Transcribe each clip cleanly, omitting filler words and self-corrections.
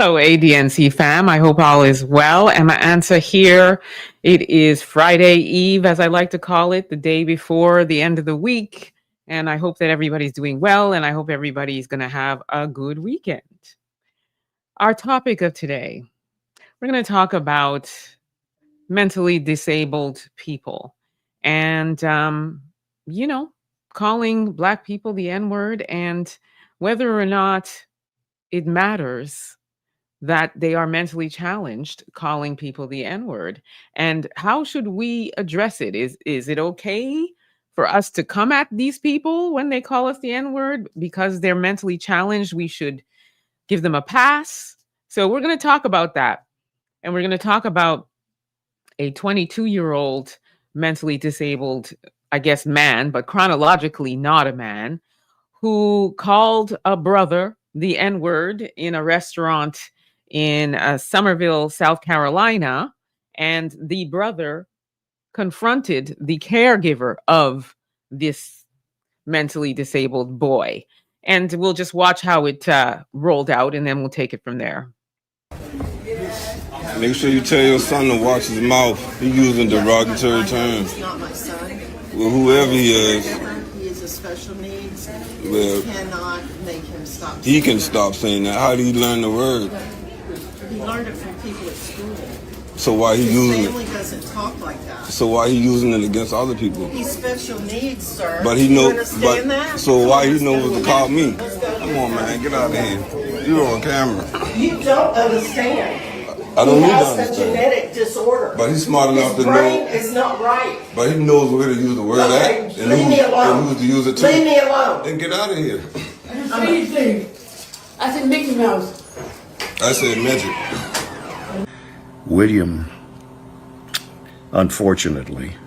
Hello, ADNC fam. I hope all is well. Emma Ansah here. It is Friday Eve, as I like to call it, the day before the end of the week. And I hope that everybody's doing well, and I hope everybody's going to have a good weekend. Our topic of today, we're going to talk about mentally disabled people and, calling Black people the N word and whether or not it matters that they are mentally challenged calling people the N-word. And how should we address it? Is it okay for us to come at these people when they call us the N-word because they're mentally challenged? We should give them a pass. So we're going to talk about that. And we're going to talk about a 22-year-old mentally disabled, I guess, man, but chronologically not a man, who called a brother the N-word in a restaurant in Somerville, South Carolina, and the brother confronted the caregiver of this mentally disabled boy. And we'll just watch how it rolled out, and then we'll take it from there. Make sure you tell your son to watch his mouth. He's using derogatory terms. He's not my son. Well, whoever he is. He is a special needs. Well, you cannot make him stop. He can stop saying that. How did he learn the word? He learned it from people at school. So why he His using family it? doesn't talk like that. So why he using it against other people? He's special needs, sir. But he you knows. understand that? So why he knows to call me? Come on, man, get out of here. You're on camera. You don't understand. I don't he need to has a understand. genetic disorder. But he's smart enough His to brain know. is not right. But he knows where to use the word Okay, at and leave me alone. who's to use it to. Leave me alone. Then get out of here. I didn't say anything. I said Mickey Mouse. I said midget. William, unfortunately,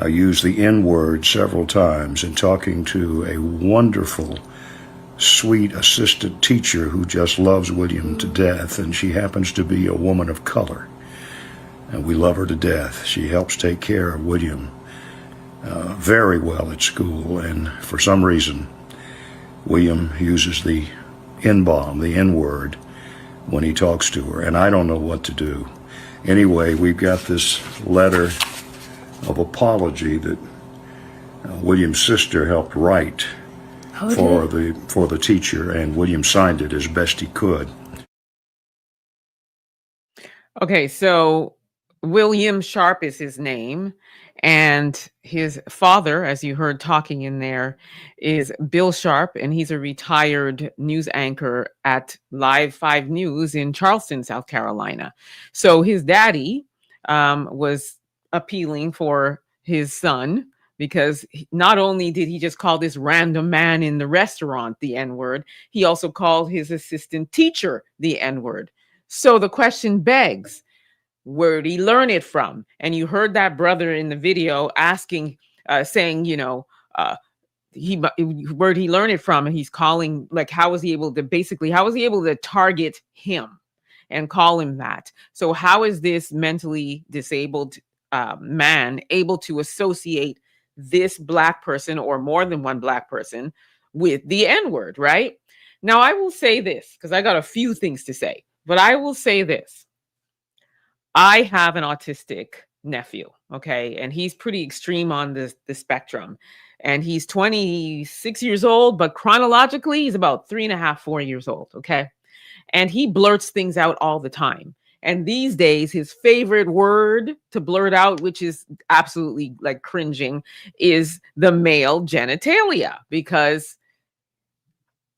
used the N-word several times in talking to a wonderful, sweet assistant teacher who just loves William to death, and she happens to be a woman of color. And we love her to death. She helps take care of William very well at school, and for some reason, William uses the N-bomb, the N-word, when he talks to her, and I don't know what to do. Anyway, we've got this letter of apology that William's sister helped write for the teacher, and William signed it as best he could. Okay, so William Sharp is his name, and his father, as you heard talking in there, is Bill Sharp, and he's a retired news anchor at Live 5 News in Charleston, South Carolina. So his daddy was appealing for his son, because not only did he just call this random man in the restaurant the N-word, he also called his assistant teacher the N-word. So the question begs, where did he learn it from? And you heard that brother in the video asking, saying, where did he learn it from? And he's calling, like, how was he able to target him and call him that? So how is this mentally disabled man able to associate this Black person, or more than one Black person, with the N-word, right? Now, I will say this, because I got a few things to say, but I will say this. I have an autistic nephew, okay? And he's pretty extreme on the spectrum. And he's 26 years old, but chronologically, he's about 3.5, 4 years old, okay? And he blurts things out all the time. And these days, his favorite word to blurt out, which is absolutely like cringing, is the male genitalia. Because,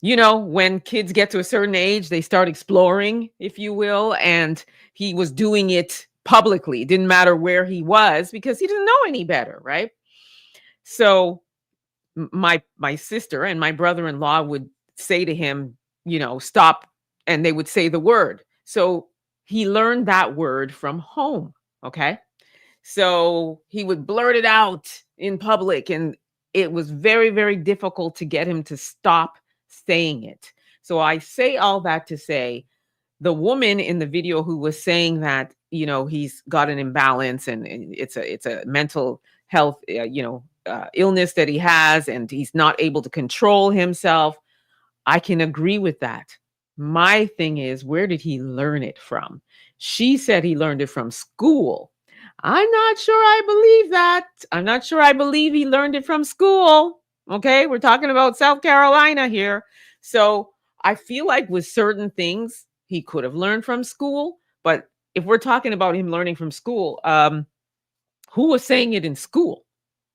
when kids get to a certain age, they start exploring, if you will. And he was doing it publicly. It didn't matter where he was because he didn't know any better, right? So my sister and my brother-in-law would say to him, stop, and they would say the word. So he learned that word from home, okay? So he would blurt it out in public, and it was very, very difficult to get him to stop saying it. So I say all that to say, the woman in the video who was saying that, he's got an imbalance and it's a mental health, illness that he has, and he's not able to control himself. I can agree with that. My thing is, where did he learn it from? She said he learned it from school. I'm not sure I believe that. I'm not sure I believe he learned it from school. Okay, we're talking about South Carolina here. So I feel like with certain things, he could have learned from school. But if we're talking about him learning from school, who was saying it in school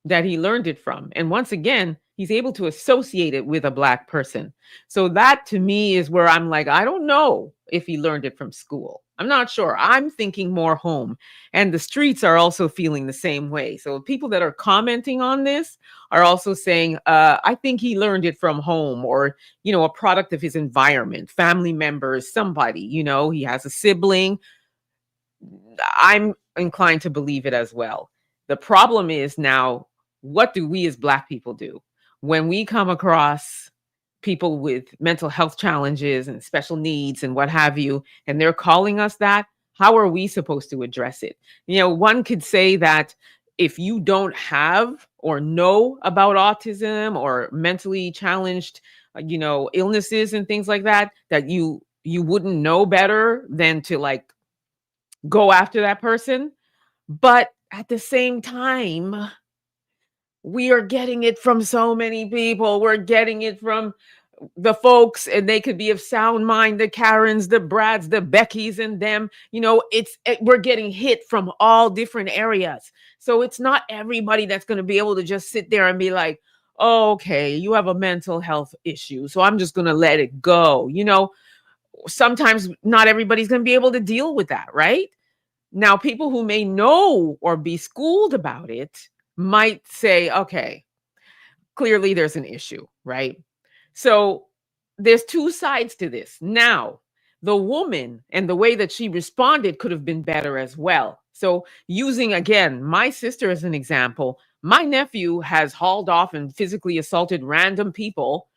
that he learned it from? And once again, he's able to associate it with a Black person. So that to me is where I'm like, I don't know if he learned it from school. I'm not sure. I'm thinking more home. And the streets are also feeling the same way. So people that are commenting on this are also saying, I think he learned it from home, or, a product of his environment, family members, somebody, he has a sibling. I'm inclined to believe it as well. The problem is now, what do we as Black people do when we come across people with mental health challenges and special needs and what have you, and they're calling us that? How are we supposed to address it? One could say that if you don't have or know about autism or mentally challenged, illnesses and things like that, that you wouldn't know better than to like go after that person. But at the same time, we are getting it from so many people. We're getting it from the folks, and they could be of sound mind, the Karens, the Brads, the Beckys, and them. We're getting hit from all different areas. So it's not everybody that's going to be able to just sit there and be like, oh, okay, you have a mental health issue, so I'm just going to let it go. Sometimes not everybody's going to be able to deal with that, right? Now, people who may know or be schooled about it might say, okay, clearly there's an issue, right? So there's two sides to this. Now, the woman and the way that she responded could have been better as well. So using, again, my sister as an example, my nephew has hauled off and physically assaulted random people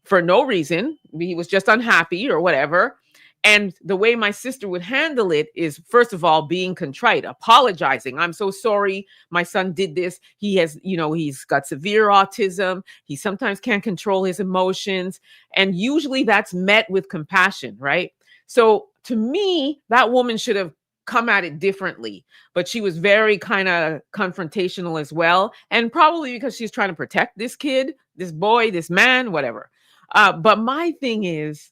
for no reason. He was just unhappy or whatever. And the way my sister would handle it is, first of all, being contrite, apologizing. I'm so sorry. My son did this. He has, he's got severe autism. He sometimes can't control his emotions. And usually that's met with compassion, right? So to me, that woman should have come at it differently, but she was very kind of confrontational as well. And probably because she's trying to protect this kid, this boy, this man, whatever. But my thing is,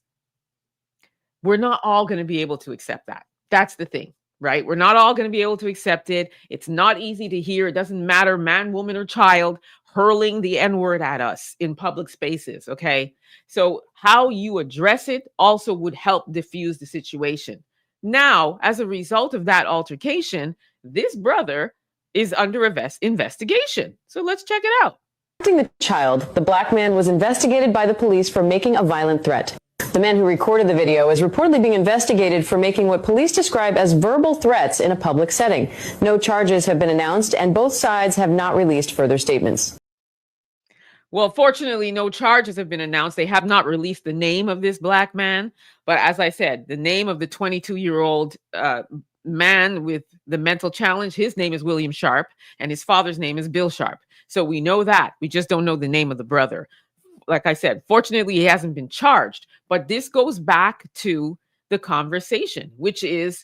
we're not all going to be able to accept that. That's the thing, right? We're not all going to be able to accept it. It's not easy to hear. It doesn't matter, man, woman, or child, hurling the N-word at us in public spaces, okay? So how you address it also would help diffuse the situation. Now, as a result of that altercation, this brother is under investigation. So let's check it out. The child, the Black man was investigated by the police for making a violent threat. The man who recorded the video is reportedly being investigated for making what police describe as verbal threats in a public setting. No charges have been announced, and both sides have not released further statements. Well, fortunately, no charges have been announced. They have not released the name of this Black man. But as I said, the name of the 22-year-old man with the mental challenge, his name is William Sharp, and his father's name is Bill Sharp. So we know that. We just don't know the name of the brother. Like I said, fortunately, he hasn't been charged. But this goes back to the conversation, which is,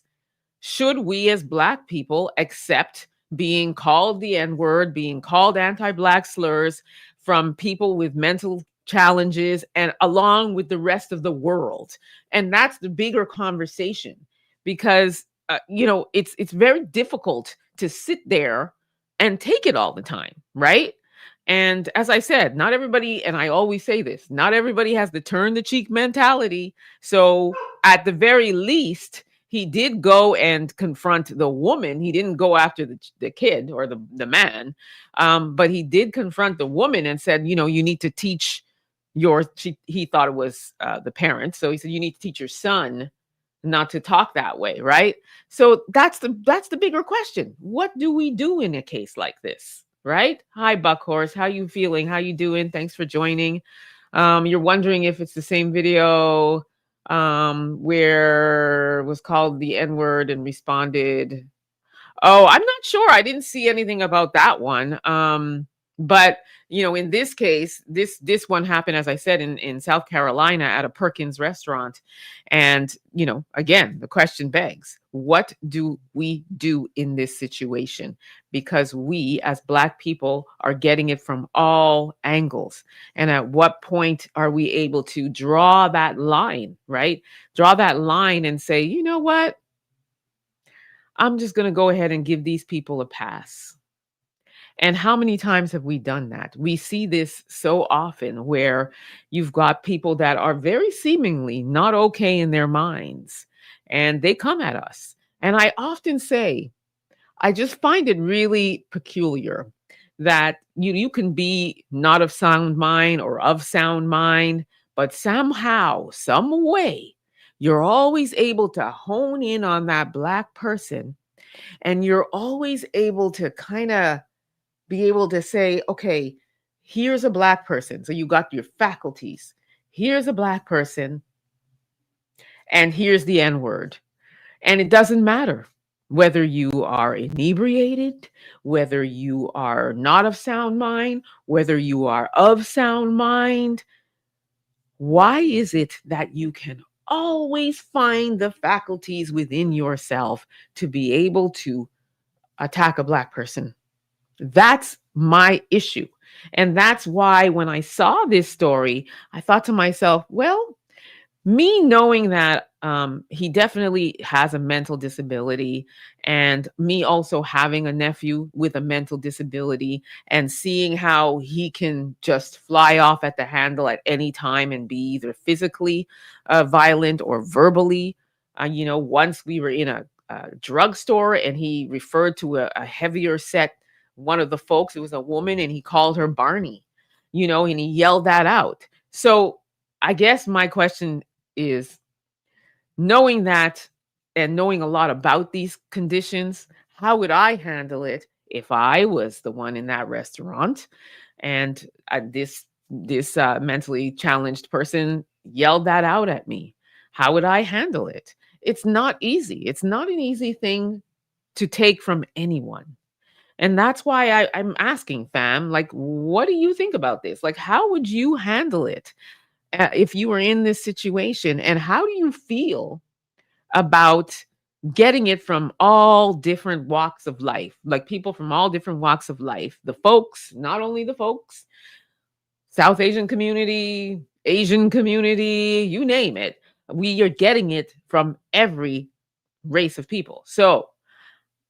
should we as Black people accept being called the N-word, being called anti-Black slurs from people with mental challenges and along with the rest of the world? And that's the bigger conversation, because, it's very difficult to sit there and take it all the time, right? And as I said, not everybody, and I always say this, not everybody has the turn the cheek mentality. So at the very least, he did go and confront the woman. He didn't go after the kid or the man, but he did confront the woman and said, you need to teach he thought it was the parent. So he said, you need to teach your son not to talk that way, right? So that's the bigger question. What do we do in a case like this? Right? Hi, Buckhorse. How you feeling? How you doing? Thanks for joining. You're wondering if it's the same video where it was called the N-word and responded. Oh, I'm not sure. I didn't see anything about that one. But, in this case, this one happened, as I said, in South Carolina at a Perkins restaurant. And, again, the question begs, what do we do in this situation? Because we as Black people are getting it from all angles. And at what point are we able to draw that line, right? Draw that line and say, you know what? I'm just going to go ahead and give these people a pass. And how many times have we done that? We see this so often where you've got people that are very seemingly not okay in their minds and they come at us. And I often say, I just find it really peculiar that you can be not of sound mind or of sound mind, but somehow, some way, you're always able to hone in on that Black person, and you're always able to kind of be able to say, okay, here's a Black person. So you got your faculties. Here's a Black person, and here's the N word. And it doesn't matter whether you are inebriated, whether you are not of sound mind, whether you are of sound mind. Why is it that you can always find the faculties within yourself to be able to attack a Black person? That's my issue. And that's why when I saw this story, I thought to myself, well, me knowing that he definitely has a mental disability, and me also having a nephew with a mental disability, and seeing how he can just fly off at the handle at any time and be either physically violent or verbally. Once we were in a drugstore and he referred to a heavier set, one of the folks, it was a woman, and he called her Barney, and he yelled that out. So I guess my question is, knowing that and knowing a lot about these conditions, how would I handle it if I was the one in that restaurant and this mentally challenged person yelled that out at me? How would I handle it? It's not easy. It's not an easy thing to take from anyone. And that's why I'm asking, fam, like, what do you think about this? Like, how would you handle it if you were in this situation? And how do you feel about getting it from all different walks of life? Like, people from all different walks of life, the folks, not only the folks, South Asian community, Asian community, you name it. We are getting it from every race of people. So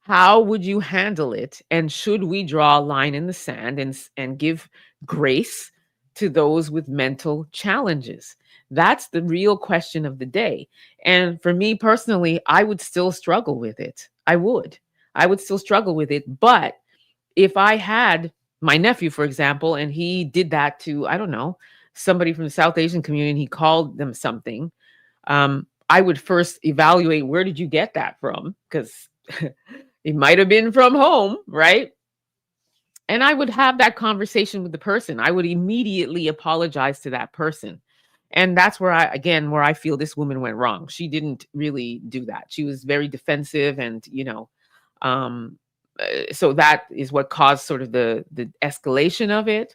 how would you handle it? And should we draw a line in the sand and give grace to those with mental challenges? That's the real question of the day. And for me personally, I would still struggle with it. I would still struggle with it. But if I had my nephew, for example, and he did that to, I don't know, somebody from the South Asian community, and he called them something, I would first evaluate, where did you get that from? Because it might have been from home, right? And I would have that conversation with the person. I would immediately apologize to that person. And that's where I feel this woman went wrong. She didn't really do that. She was very defensive, and, so that is what caused sort of the escalation of it.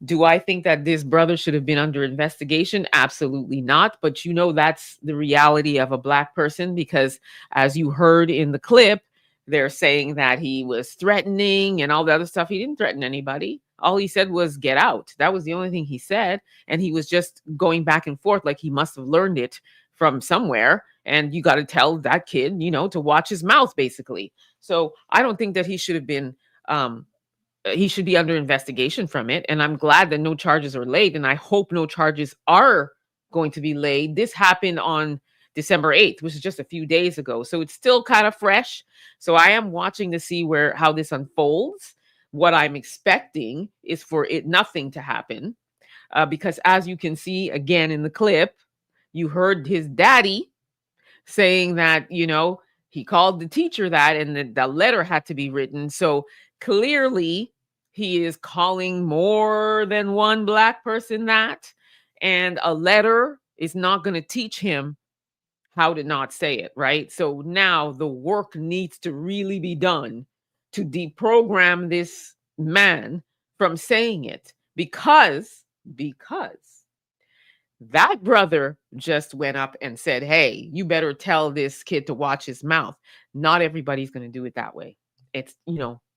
Do I think that this brother should have been under investigation? Absolutely not. But that's the reality of a Black person, because as you heard in the clip, they're saying that he was threatening and all the other stuff. He didn't threaten anybody. All he said was, get out. That was the only thing he said. And he was just going back and forth like he must have learned it from somewhere. And you got to tell that kid, to watch his mouth, basically. So I don't think that he should be under investigation from it. And I'm glad that no charges are laid. And I hope no charges are going to be laid. This happened on December 8th, which is just a few days ago. So it's still kind of fresh. So I am watching to see how this unfolds. What I'm expecting is for nothing to happen. Because as you can see, again, in the clip, you heard his daddy saying that, he called the teacher that, and the letter had to be written. So clearly he is calling more than one Black person that, and a letter is not going to teach him how to not say it, right? So now the work needs to really be done to deprogram this man from saying it because that brother just went up and said, hey, you better tell this kid to watch his mouth. Not everybody's going to do it that way. It's,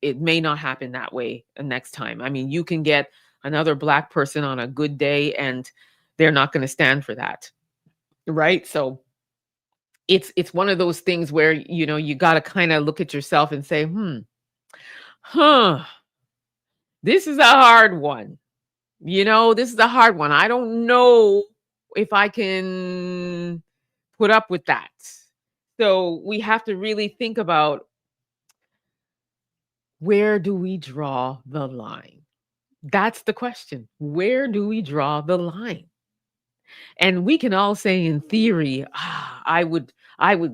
it may not happen that way next time. I mean, you can get another Black person on a good day and they're not going to stand for that. Right. So it's one of those things where, you got to kind of look at yourself and say, this is a hard one. This is a hard one. I don't know if I can put up with that. So we have to really think about, where do we draw the line? That's the question. Where do we draw the line? And we can all say in theory, I would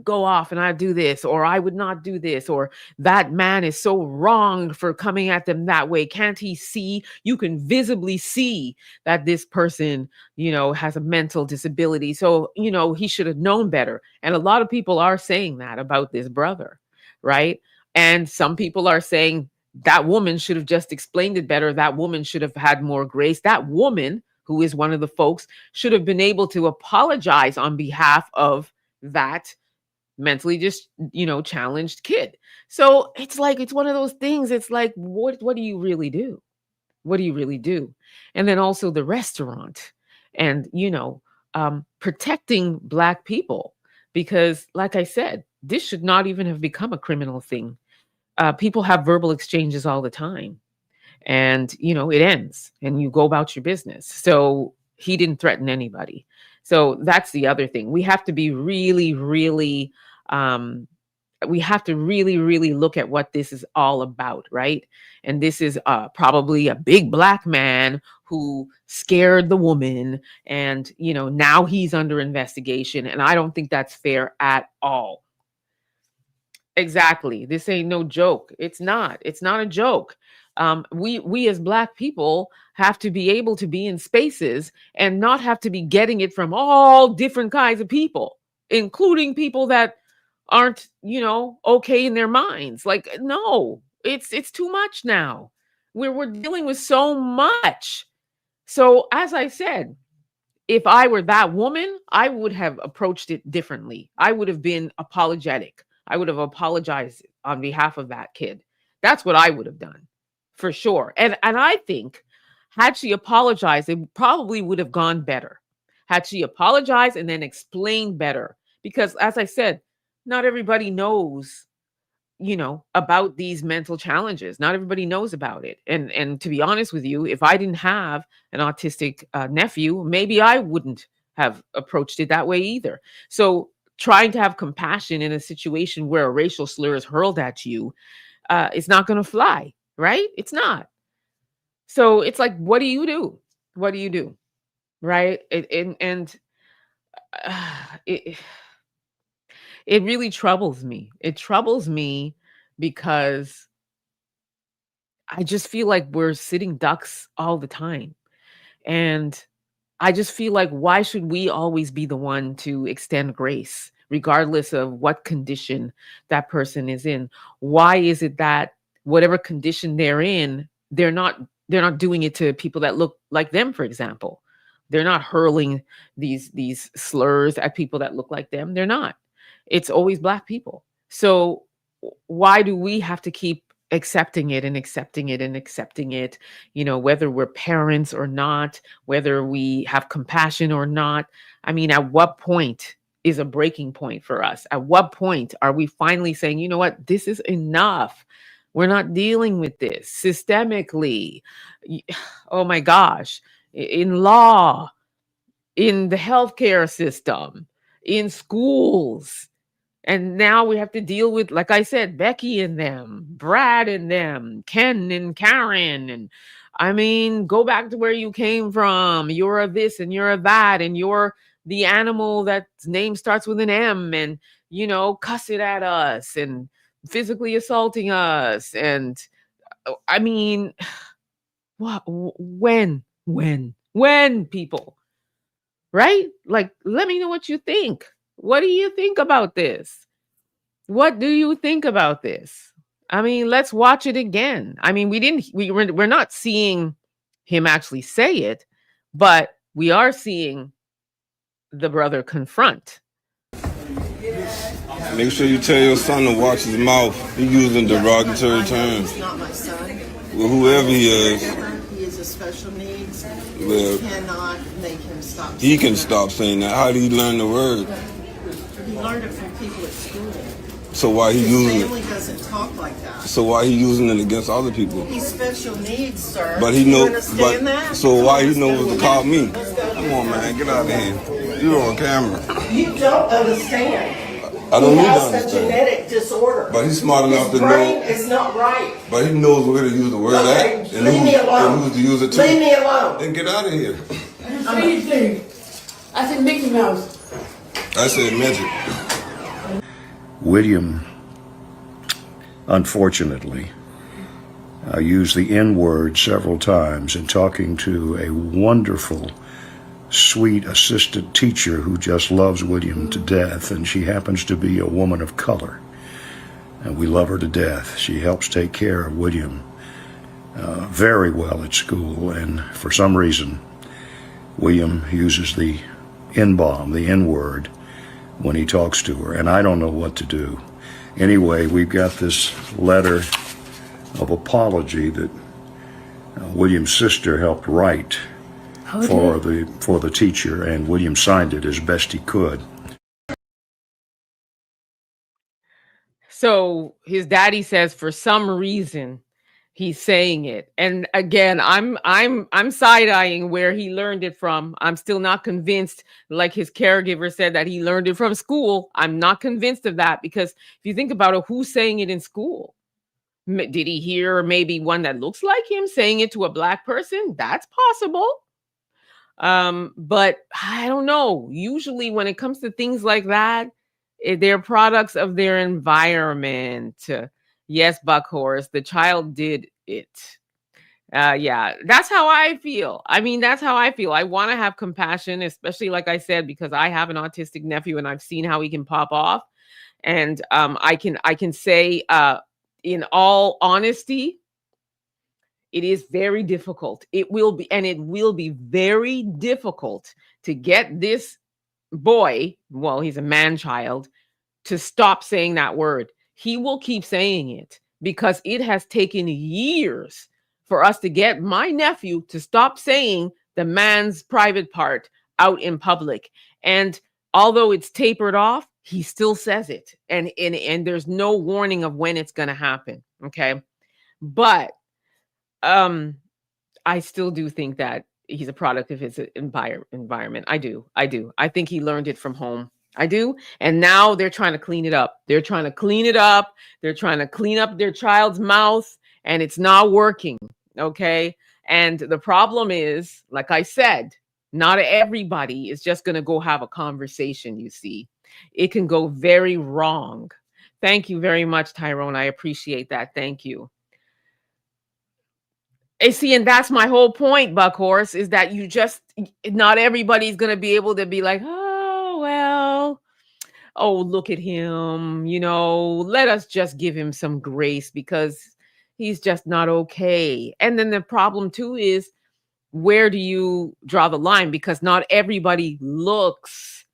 go off and I'd do this, or I would not do this, or that man is so wrong for coming at them that way. Can't he see? You can visibly see that this person, has a mental disability. So, he should have known better. And a lot of people are saying that about this brother, right? And some people are saying that woman should have just explained it better. That woman should have had more grace. That woman, who is one of the folks, should have been able to apologize on behalf of that mentally just, challenged kid. So it's one of those things. It's like, what do you really do? What do you really do? And then also the restaurant and, protecting Black people, because like I said, this should not even have become a criminal thing. People have verbal exchanges all the time. And, it ends and you go about your business. So he didn't threaten anybody. So that's the other thing. We have to be really, really, we have to really, really look at what this is all about, right? And this is probably a big Black man who scared the woman. And, now he's under investigation. And I don't think that's fair at all. Exactly. This ain't no joke. It's not a joke. We as Black people have to be able to be in spaces and not have to be getting it from all different kinds of people, including people that aren't, okay in their minds. Like, no, it's too much now. We're dealing with so much. So as I said, if I were that woman, I would have approached it differently. I would have been apologetic. I would have apologized on behalf of that kid. That's what I would have done. For sure. And I think had she apologized, it probably would have gone better. Had she apologized and then explained better. Because as I said, not everybody knows, about these mental challenges. Not everybody knows about it. And to be honest with you, if I didn't have an autistic nephew, maybe I wouldn't have approached it that way either. So trying to have compassion in a situation where a racial slur is hurled at you, it's not going to fly. Right? It's not. So it's like, what do you do? What do you do? Right? It really troubles me. It troubles me because I just feel like we're sitting ducks all the time. And I just feel like, why should we always be the one to extend grace, regardless of what condition that person is in? Why is it that whatever condition they're in, they're not doing it to people that look like them, for example? They're not hurling these slurs at people that look like them. They're not. It's always Black people. So why do we have to keep accepting it and accepting it and accepting it, whether we're parents or not, whether we have compassion or not? I mean, at what point is a breaking point for us? At what point are we finally saying, you know what, this is enough? We're not dealing with this systemically. Oh my gosh, in law, in the healthcare system, in schools. And now we have to deal with, like I said, Becky and them, Brad and them, Ken and Karen. And I mean, go back to where you came from. You're a this and you're a that, and you're the animal that's name starts with an M, and, cuss it at us and physically assaulting us. And I mean, what, when people, right? Like, let me know what you think. What do you think about this? What do you think about this? I mean, let's watch it again. I mean, we're not seeing him actually say it, but we are seeing the brother confront. Make sure you tell your son to watch his mouth. He's using derogatory terms. He's not my son. Well, whoever he is, He is a special needs. well, You cannot make him stop. he saying can that. stop saying that. How did he learn the word? He learned it from people at school. So why he His using family it? doesn't talk like that. So why he using it against other people? He's special needs, sir. But he Do you know. understand But that? so why he Let's knows go. to call me? Come on, man, get out of here. You're on camera. You don't understand. I don't He need to has a understand. genetic disorder. But he's smart enough His to brain know. is not right. But he knows where to use the word Okay, at and leave me alone. who's to use it to. Leave me alone. Then get out of here. I didn't say anything. I said Mickey Mouse. I said magic. William, unfortunately, used the N word several times in talking to a wonderful, sweet assistant teacher who just loves William to death, and she happens to be a woman of color. And we love her to death. She helps take care of William very well at school, and for some reason, William uses the N-bomb, the N-word, when he talks to her, and I don't know what to do. Anyway, we've got this letter of apology that William's sister helped write for the teacher, and William signed it as best he could. So his daddy says for some reason he's saying it. And again, I'm side-eyeing where he learned it from. I'm still not convinced, like his caregiver said, that he learned it from school. I'm not convinced of that, because if you think about it, who's saying it in school? Did he hear maybe one that looks like him saying it to a black person? That's possible. But I don't know. Usually when it comes to things like that, they're products of their environment. Yes, Buckhorse, the child did it. Yeah, that's how I feel. I mean, that's how I feel. I want to have compassion, especially like I said, because I have an autistic nephew and I've seen how he can pop off. And I can say in all honesty, it is very difficult. It will be very difficult to get this boy, well, he's a man child, to stop saying that word. He will keep saying it because it has taken years for us to get my nephew to stop saying the man's private part out in public. And although it's tapered off, he still says it. And there's no warning of when it's going to happen. Okay. But I still do think that he's a product of his environment. I do. I think he learned it from home. I do. And now they're trying to clean it up. They're trying to clean it up. They're trying to clean up their child's mouth, and it's not working. Okay. And the problem is, like I said, not everybody is just going to go have a conversation. You see, it can go very wrong. Thank you very much, Tyrone. I appreciate that. Thank you. See, and that's my whole point, Buckhorse, is that not everybody's going to be able to be like, oh, well, oh, look at him, let us just give him some grace because he's just not okay. And then the problem too is, where do you draw the line? Because not everybody looks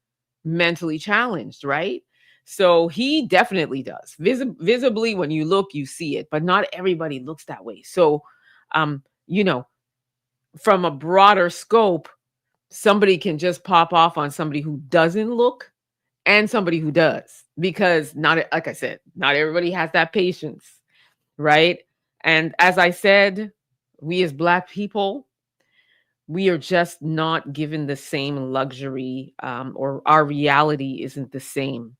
mentally challenged, right? So he definitely does. Visibly, when you look, you see it, but not everybody looks that way. So, from a broader scope, somebody can just pop off on somebody who doesn't look and somebody who does, because like I said, not everybody has that patience, right? And as I said, we as Black people, we are just not given the same luxury, or our reality isn't the same.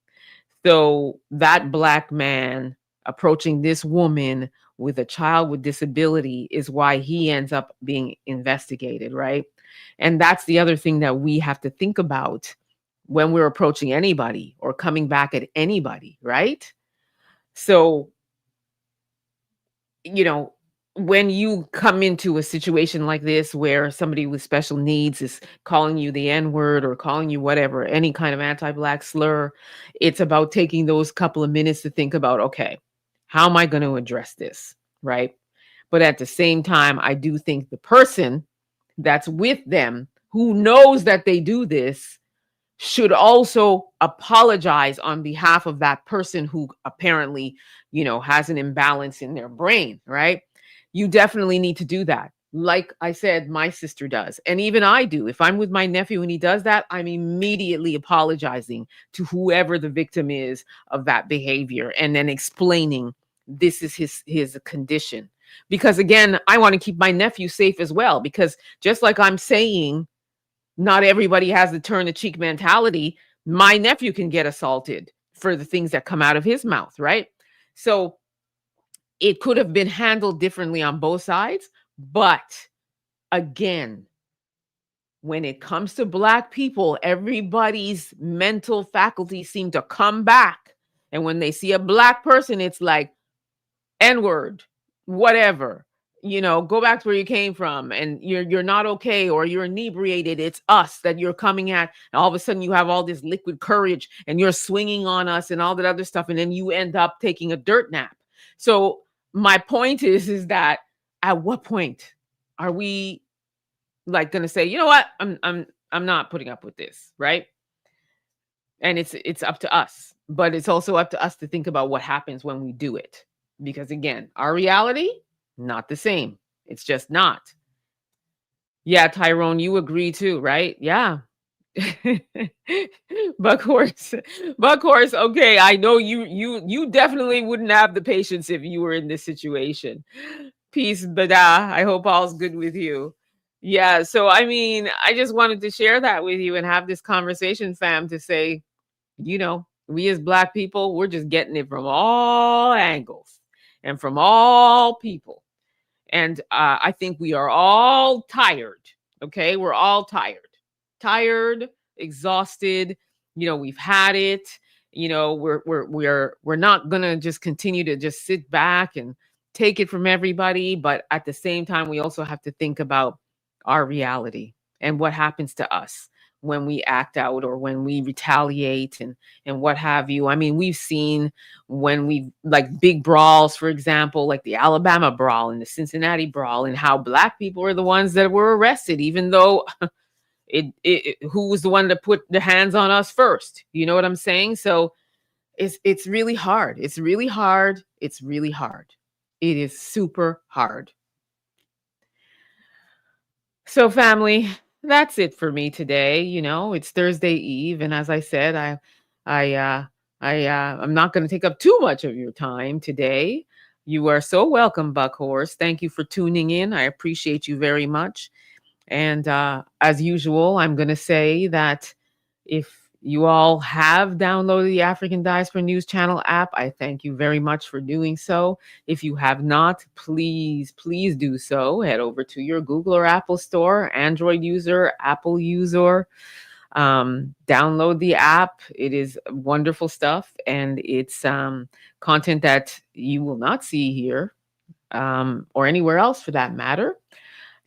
So that Black man approaching this woman with a child with disability is why he ends up being investigated, right? And that's the other thing that we have to think about when we're approaching anybody or coming back at anybody, right? So, when you come into a situation like this where somebody with special needs is calling you the N-word or calling you whatever, any kind of anti-Black slur, it's about taking those couple of minutes to think about, okay, How am I going to address this? Right. But at the same time, I do think the person that's with them who knows that they do this should also apologize on behalf of that person who apparently, has an imbalance in their brain, right? You definitely need to do that. Like I said, my sister does. And even I do. If I'm with my nephew and he does that, I'm immediately apologizing to whoever the victim is of that behavior and then explaining this is his condition. Because again, I want to keep my nephew safe as well. Because just like I'm saying, not everybody has the turn the cheek mentality. My nephew can get assaulted for the things that come out of his mouth, right? So it could have been handled differently on both sides. But again, when it comes to Black people, everybody's mental faculties seem to come back. And when they see a Black person, it's like, N-word, whatever. Go back to where you came from, and you're not okay, or you're inebriated. It's us that you're coming at, and all of a sudden you have all this liquid courage and you're swinging on us and all that other stuff, and then you end up taking a dirt nap. So my point is that at what point are we like going to say, you know what, I'm not putting up with this, right? And it's up to us, but it's also up to us to think about what happens when we do it, because again, our reality, not the same. It's just not. Yeah, Tyrone, you agree too, right? Yeah. Buckhorse. Okay, I know you definitely wouldn't have the patience if you were in this situation. Peace, Bada. I hope all's good with you. Yeah, so I mean, I just wanted to share that with you and have this conversation, fam, to say, we as Black people, we're just getting it from all angles and from all people. And I think we are all tired. Okay, we're all tired, exhausted. We've had it. We're not gonna just continue to just sit back and take it from everybody. But at the same time, we also have to think about our reality and what happens to us when we act out or when we retaliate and what have you. I mean, we've seen when we like big brawls, for example, like the Alabama brawl and the Cincinnati brawl, and how Black people are the ones that were arrested, even though who was the one that put the hands on us first? You know what I'm saying? So it's really hard. It's really hard. It's really hard. It is super hard. So family, that's it for me today. It's Thursday Eve, and as I said, I'm not going to take up too much of your time today. You are so welcome, Buckhorse. Thank you for tuning in. I appreciate you very much. And as usual, I'm going to say that if you all have downloaded the African Diaspora News Channel app, I thank you very much for doing so. If you have not, please do so. Head over to your Google or Apple store, Android user, Apple user. Download the app. It is wonderful stuff, and it's content that you will not see here or anywhere else for that matter.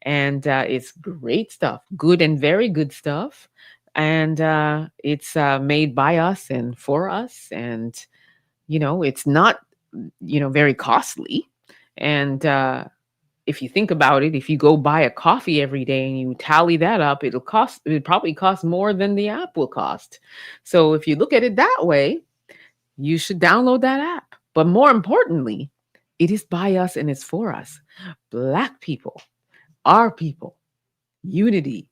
And it's great stuff, good and very good stuff. And it's made by us and for us. And, it's not, very costly. And if you think about it, if you go buy a coffee every day and you tally that up, it probably cost more than the app will cost. So if you look at it that way, you should download that app. But more importantly, it is by us and it's for us. Black people, our people, unity,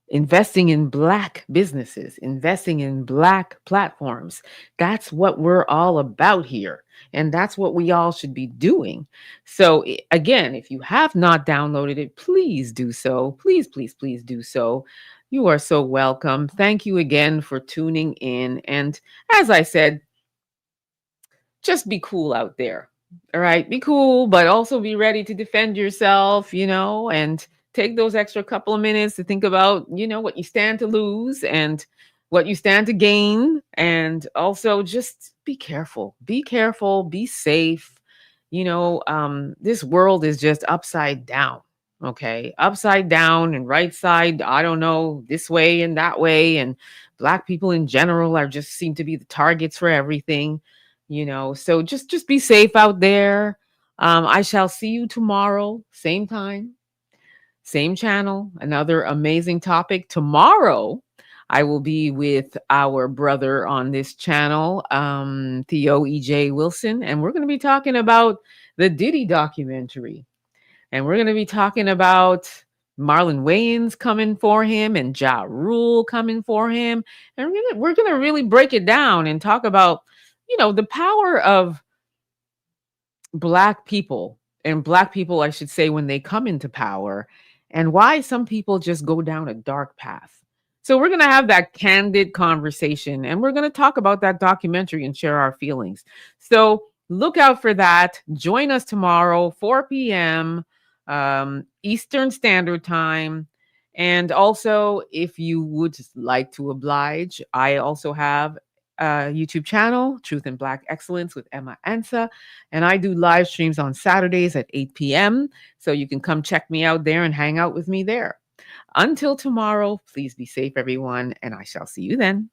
investing in Black businesses, investing in Black platforms. That's what we're all about here. And that's what we all should be doing. So again, if you have not downloaded it, please do so. Please do so. You are so welcome. Thank you again for tuning in. And as I said, just be cool out there. All right. Be cool, but also be ready to defend yourself, and take those extra couple of minutes to think about, what you stand to lose and what you stand to gain. And also just be careful, be safe. This world is just upside down. Okay. Upside down and right side, I don't know, this way and that way. And Black people in general are just seem to be the targets for everything. So just be safe out there. I shall see you tomorrow, same time, same channel, another amazing topic. Tomorrow, I will be with our brother on this channel, Theo E.J. Wilson, and we're going to be talking about the Diddy documentary. And we're going to be talking about Marlon Wayans coming for him and Ja Rule coming for him. And we're gonna really break it down and talk about, the power of Black people, and Black people, I should say, when they come into power, and why some people just go down a dark path. So we're going to have that candid conversation, and we're going to talk about that documentary and share our feelings. So look out for that. Join us tomorrow, 4 p.m. Eastern Standard Time. And also, if you would like to oblige, I also have YouTube channel, Truth in Black Excellence with Emma Ansah. And I do live streams on Saturdays at 8 p.m. So you can come check me out there and hang out with me there. Until tomorrow, please be safe, everyone, and I shall see you then.